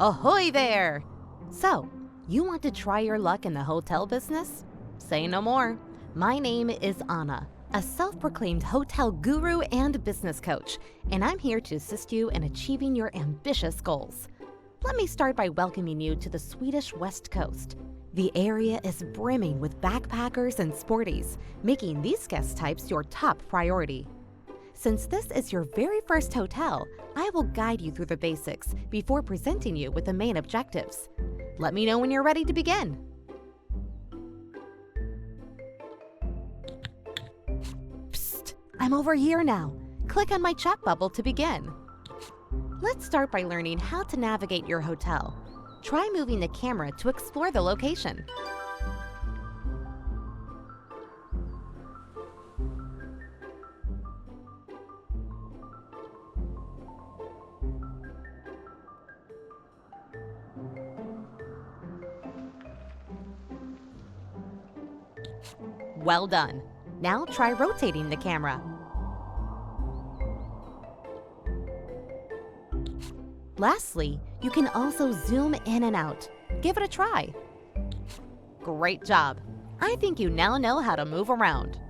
Ahoy there! So, you want to try your luck in the hotel business? Say no more. My name is Anna, a self-proclaimed hotel guru and business coach, and I'm here to assist you in achieving your ambitious goals. Let me start by welcoming you to the Swedish West Coast. The area is brimming with backpackers and sporties, making these guest types your top priority. Since this is your very first hotel, I will guide you through the basics before presenting you with the main objectives. Let me know when you're ready to begin. Psst, I'm over here now. Click on my chat bubble to begin. Let's start by learning how to navigate your hotel. Try moving the camera to explore the location. Well done. Now try rotating the camera. Lastly, you can also zoom in and out. Give it a try. Great job. I think you now know how to move around.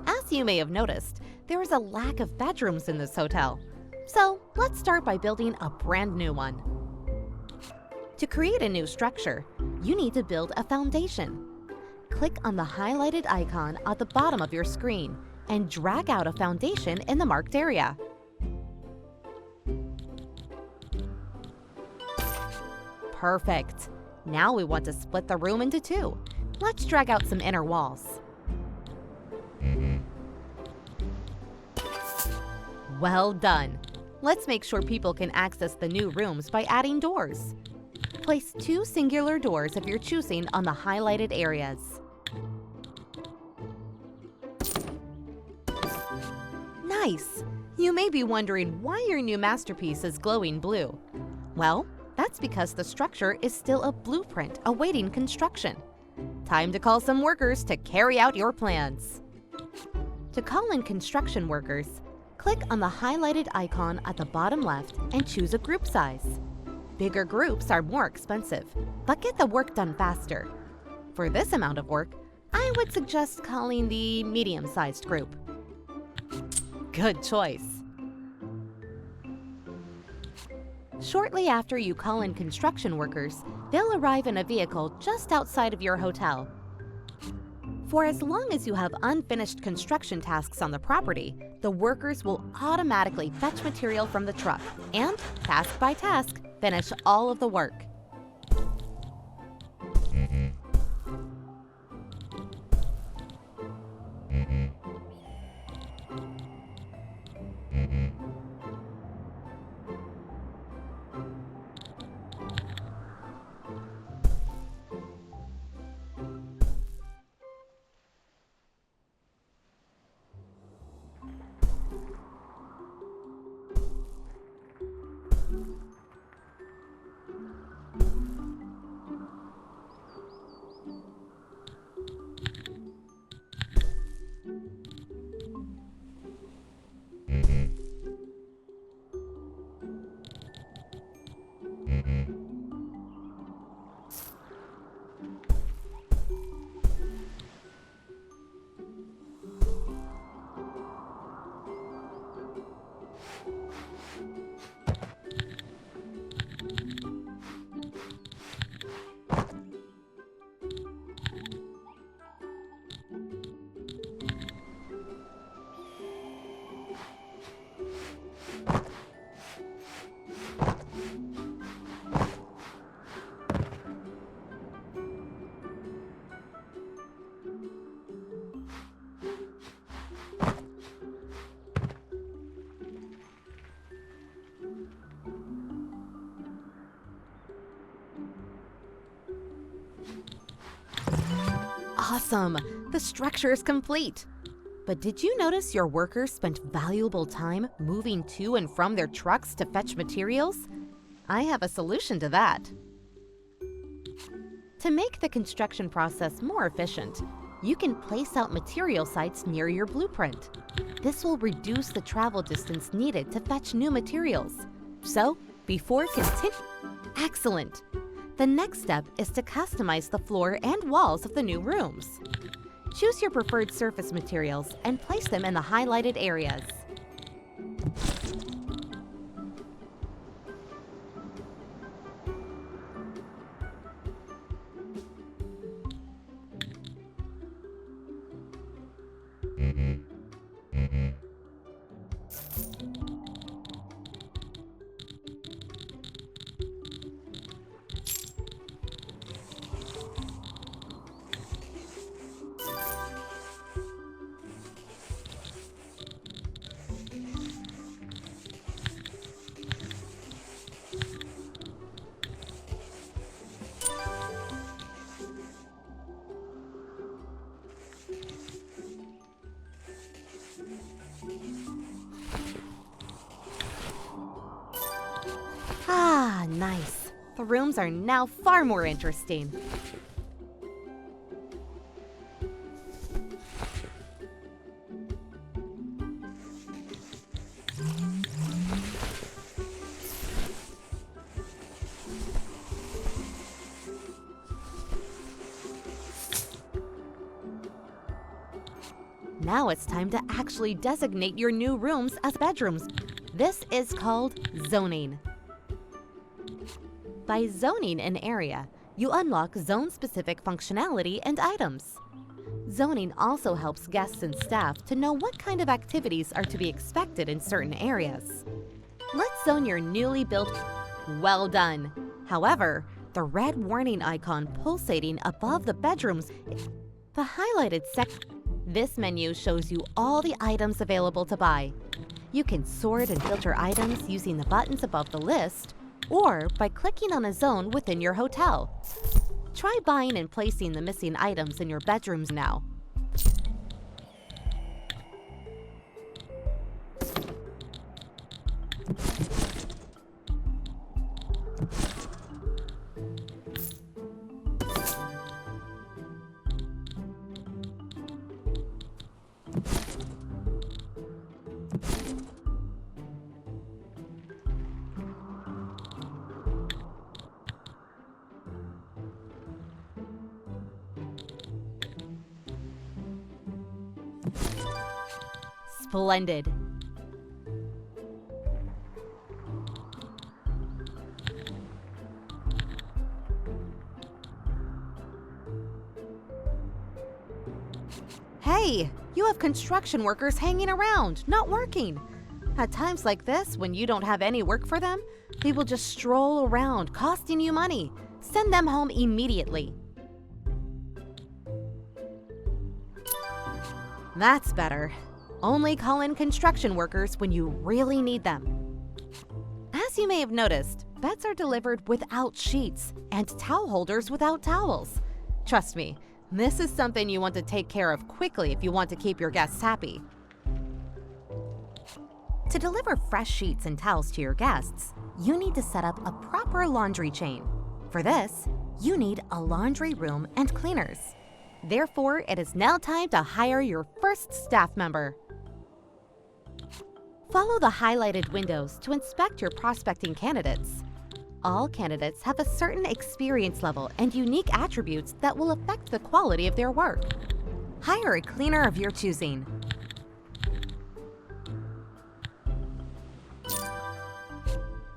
As you may have noticed, there is a lack of bedrooms in this hotel. So let's start by building a brand new one. To create a new structure, you need to build a foundation. Click on the highlighted icon at the bottom of your screen and drag out a foundation in the marked area. Perfect. Now we want to split the room into two. Let's drag out some inner walls. Well done. Let's make sure people can access the new rooms by adding doors. Place two singular doors of your choosing on the highlighted areas. Nice! You may be wondering why your new masterpiece is glowing blue. Well, that's because the structure is still a blueprint awaiting construction. Time to call some workers to carry out your plans. To call in construction workers, click on the highlighted icon at the bottom left and choose a group size. Bigger groups are more expensive, but get the work done faster. For this amount of work, I would suggest calling the medium-sized group. Good choice. Shortly after you call in construction workers, they'll arrive in a vehicle just outside of your hotel. For as long as you have unfinished construction tasks on the property, the workers will automatically fetch material from the truck and, task by task, finish all of the work. Awesome! The structure is complete. But did you notice your workers spent valuable time moving to and from their trucks to fetch materials? I have a solution to that. To make the construction process more efficient, you can place out material sites near your blueprint. This will reduce the travel distance needed to fetch new materials. So, before Excellent! The next step is to customize the floor and walls of the new rooms. Choose your preferred surface materials and place them in the highlighted areas. Ah, nice. The rooms are now far more interesting. Now it's time to actually designate your new rooms as bedrooms. This is called zoning. By zoning an area, you unlock zone-specific functionality and items. Zoning also helps guests and staff to know what kind of activities are to be expected in certain areas. Let's zone your newly built. Well done! However, the red warning icon pulsating above the bedrooms, the highlighted This menu shows you all the items available to buy. You can sort and filter items using the buttons above the list, or by clicking on a zone within your hotel. Try buying and placing the missing items in your bedrooms now. Splendid! Hey, you have construction workers hanging around, not working. At times like this, when you don't have any work for them, they will just stroll around, costing you money. Send them home immediately. That's better. Only call in construction workers when you really need them. As you may have noticed, beds are delivered without sheets and towel holders without towels. Trust me, this is something you want to take care of quickly if you want to keep your guests happy. To deliver fresh sheets and towels to your guests, you need to set up a proper laundry chain. For this, you need a laundry room and cleaners. Therefore, it is now time to hire your first staff member. Follow the highlighted windows to inspect your prospecting candidates. All candidates have a certain experience level and unique attributes that will affect the quality of their work. Hire a cleaner of your choosing.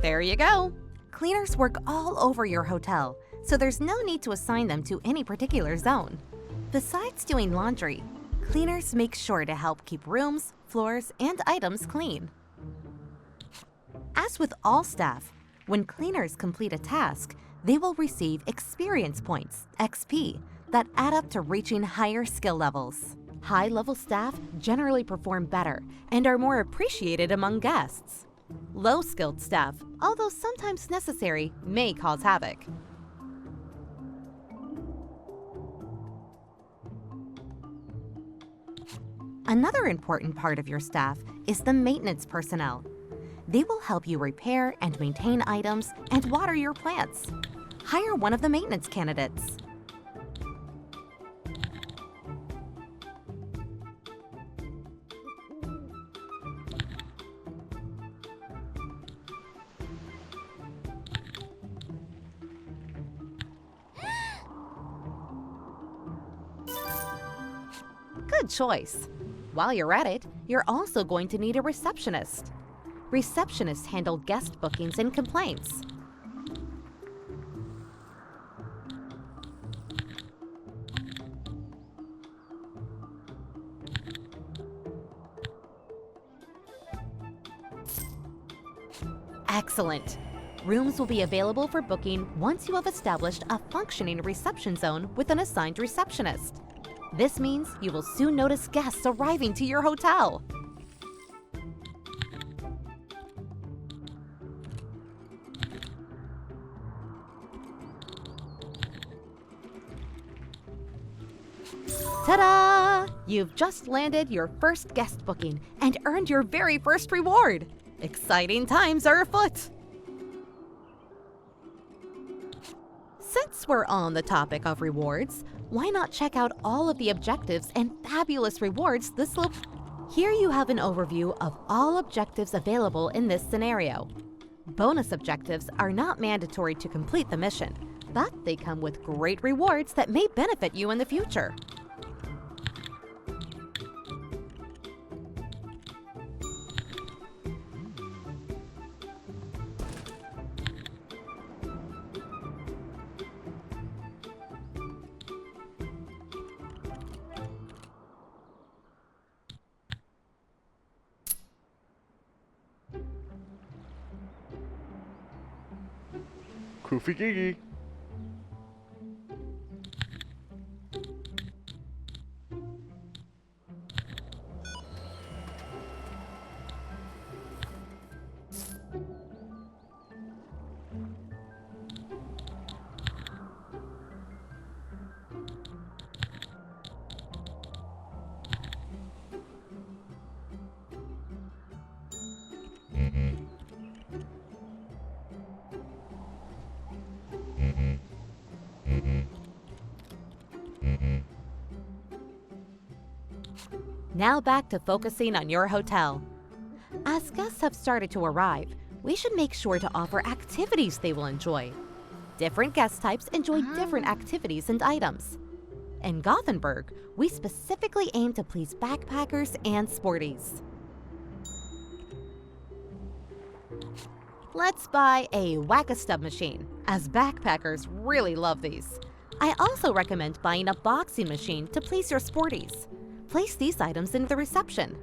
There you go! Cleaners work all over your hotel, so there's no need to assign them to any particular zone. Besides doing laundry, cleaners make sure to help keep rooms, floors, and items clean. As with all staff, when cleaners complete a task, they will receive experience points, XP, that add up to reaching higher skill levels. High-level staff generally perform better and are more appreciated among guests. Low-skilled staff, although sometimes necessary, may cause havoc. Another important part of your staff is the maintenance personnel. They will help you repair and maintain items and water your plants. Hire one of the maintenance candidates. Good choice. While you're at it, you're also going to need a receptionist. Receptionists handle guest bookings and complaints. Excellent! Rooms will be available for booking once you have established a functioning reception zone with an assigned receptionist. This means you will soon notice guests arriving to your hotel. Ta-da! You've just landed your first guest booking and earned your very first reward. Exciting times are afoot. Since we're on the topic of rewards, why not check out all of the objectives and fabulous rewards this will... Here you have an overview of all objectives available in this scenario. Bonus objectives are not mandatory to complete the mission, but they come with great rewards that may benefit you in the future. Koofy Gigi. Now back to focusing on your hotel. As guests have started to arrive, we should make sure to offer activities they will enjoy. Different guest types enjoy different activities and items. In Gothenburg, we specifically aim to please backpackers and sporties. Let's buy a Whack-A-Stub machine, as backpackers really love these. I also recommend buying a boxing machine to please your sporties. Place these items in the reception.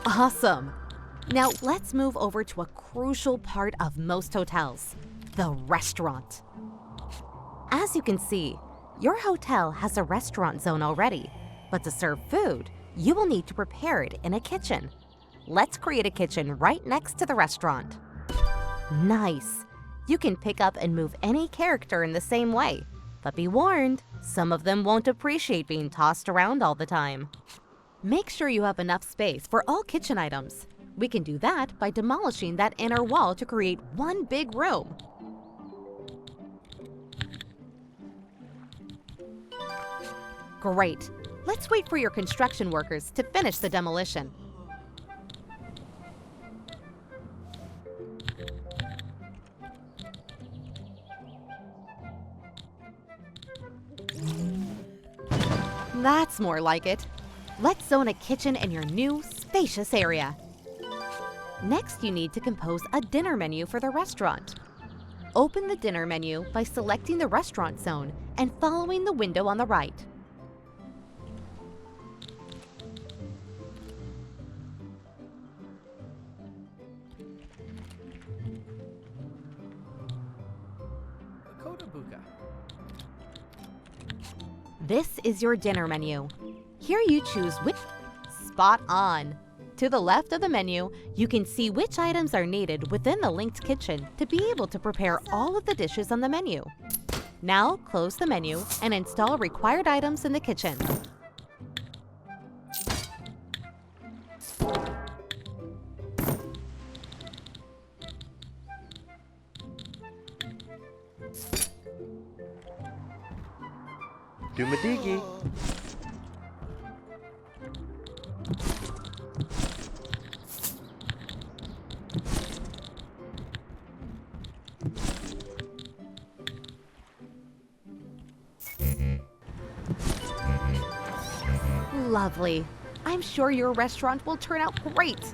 Awesome! Now let's move over to a crucial part of most hotels, the restaurant. As you can see, your hotel has a restaurant zone already, but to serve food, you will need to prepare it in a kitchen. Let's create a kitchen right next to the restaurant. Nice! You can pick up and move any character in the same way, but be warned, some of them won't appreciate being tossed around all the time. Make sure you have enough space for all kitchen items. We can do that by demolishing that inner wall to create one big room. Great! Let's wait for your construction workers to finish the demolition. That's more like it. Let's zone a kitchen in your new, spacious area. Next, you need to compose a dinner menu for the restaurant. Open the dinner menu by selecting the restaurant zone and following the window on the right. This is your dinner menu. Here you choose which. Spot on! To the left of the menu, you can see which items are needed within the linked kitchen to be able to prepare all of the dishes on the menu. Now, close the menu and install required items in the kitchen. Dumadigi. Lovely. I'm sure your restaurant will turn out great.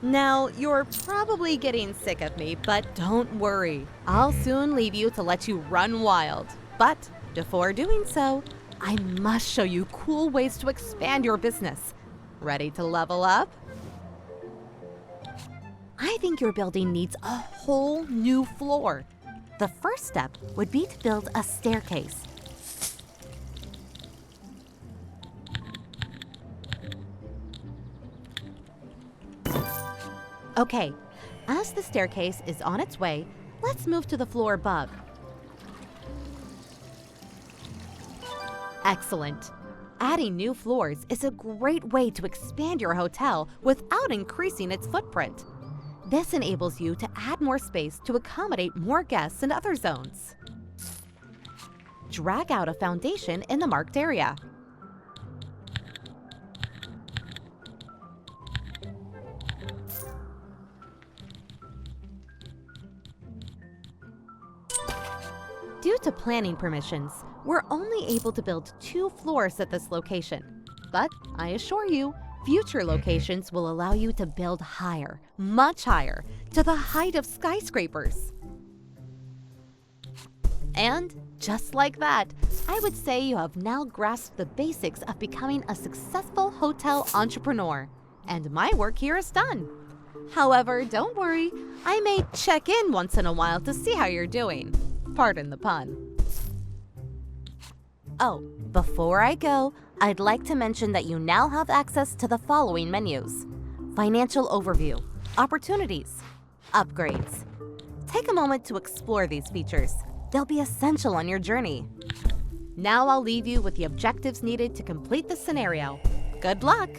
Now, you're probably getting sick of me, but don't worry. I'll soon leave you to let you run wild. But before doing so, I must show you cool ways to expand your business. Ready to level up? I think your building needs a whole new floor. The first step would be to build a staircase. Okay, as the staircase is on its way, let's move to the floor above. Excellent. Adding new floors is a great way to expand your hotel without increasing its footprint. This enables you to add more space to accommodate more guests in other zones. Drag out a foundation in the marked area. Due to planning permissions, we're only able to build 2 floors at this location. But I assure you, future locations will allow you to build higher, much higher, to the height of skyscrapers. And just like that, I would say you have now grasped the basics of becoming a successful hotel entrepreneur. And my work here is done. However, don't worry, I may check in once in a while to see how you're doing. Pardon the pun. Oh, before I go, I'd like to mention that you now have access to the following menus: Financial Overview, Opportunities, Upgrades. Take a moment to explore these features. They'll be essential on your journey. Now I'll leave you with the objectives needed to complete the scenario. Good luck!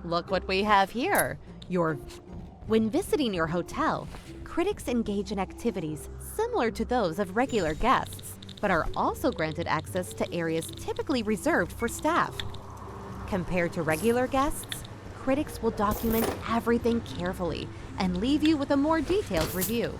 Look what we have here. When visiting your hotel, critics engage in activities similar to those of regular guests, but are also granted access to areas typically reserved for staff. Compared to regular guests, critics will document everything carefully and leave you with a more detailed review.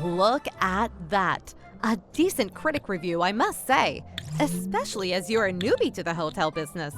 Look at that. A decent critic review, I must say, especially as you're a newbie to the hotel business.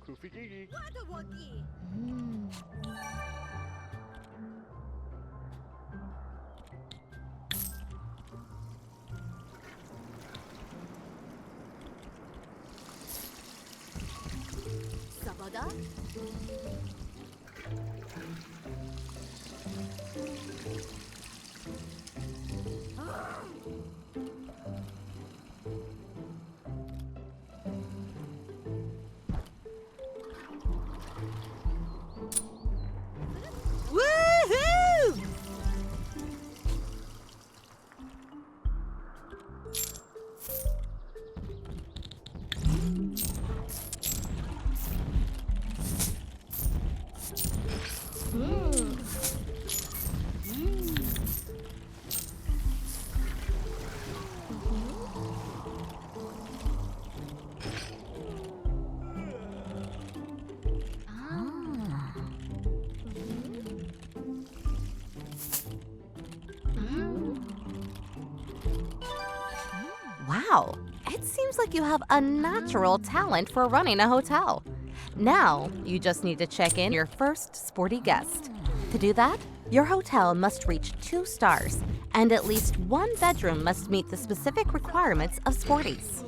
Goofy Gigi. Sabada? Woohoo! Wow, it seems like you have a natural talent for running a hotel. Now, you just need to check in your first sporty guest. To do that, your hotel must reach 2 stars, and at least one bedroom must meet the specific requirements of sporties.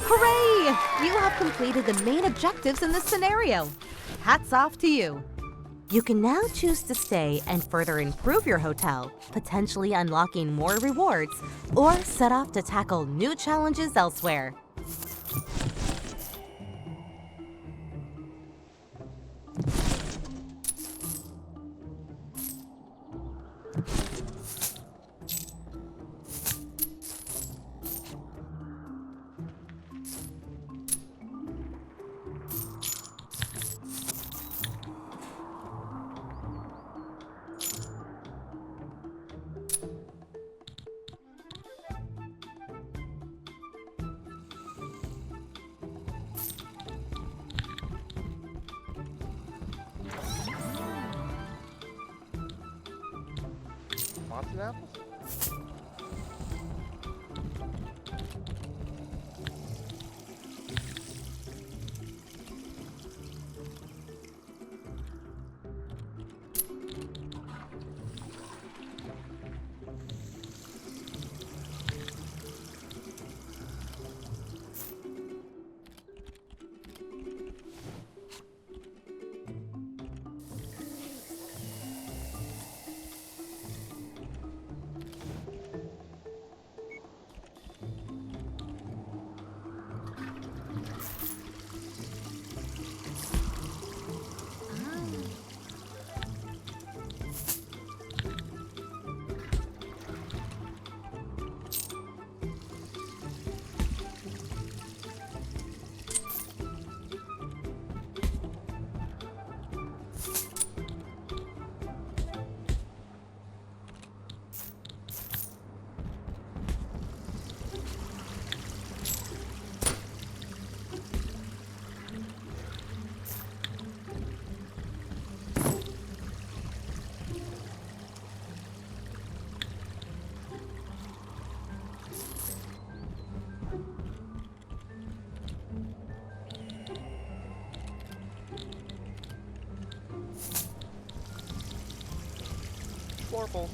Hooray! You have completed the main objectives in this scenario. Hats off to you. You can now choose to stay and further improve your hotel, potentially unlocking more rewards, or set off to tackle new challenges elsewhere. Rotten apples? Florple.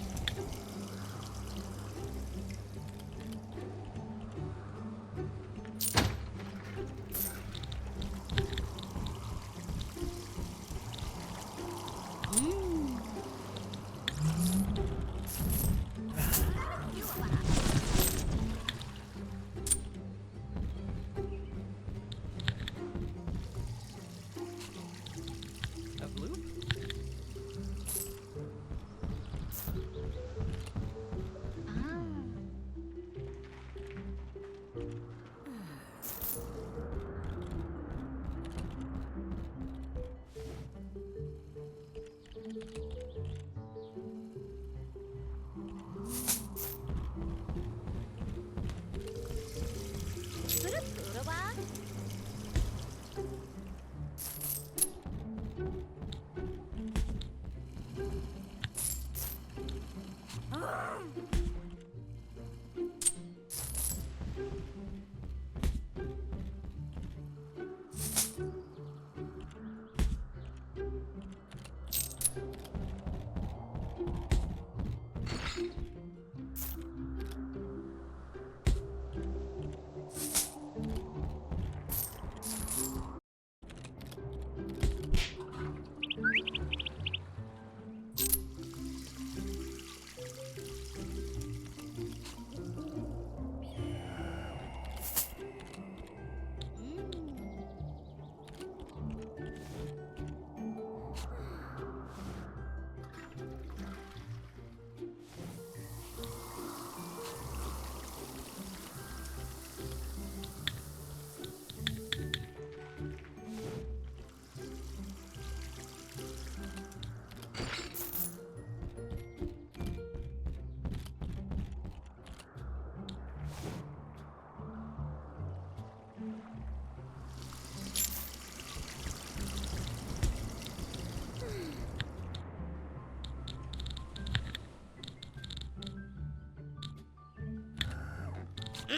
I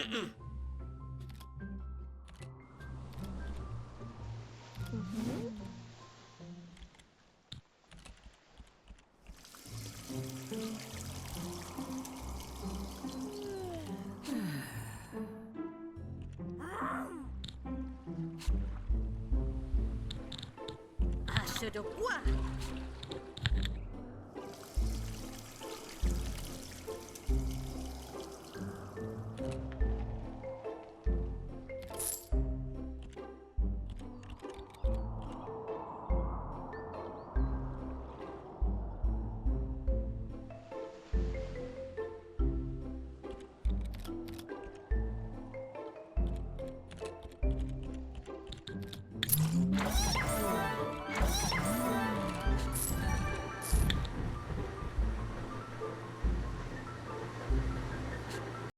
should have won.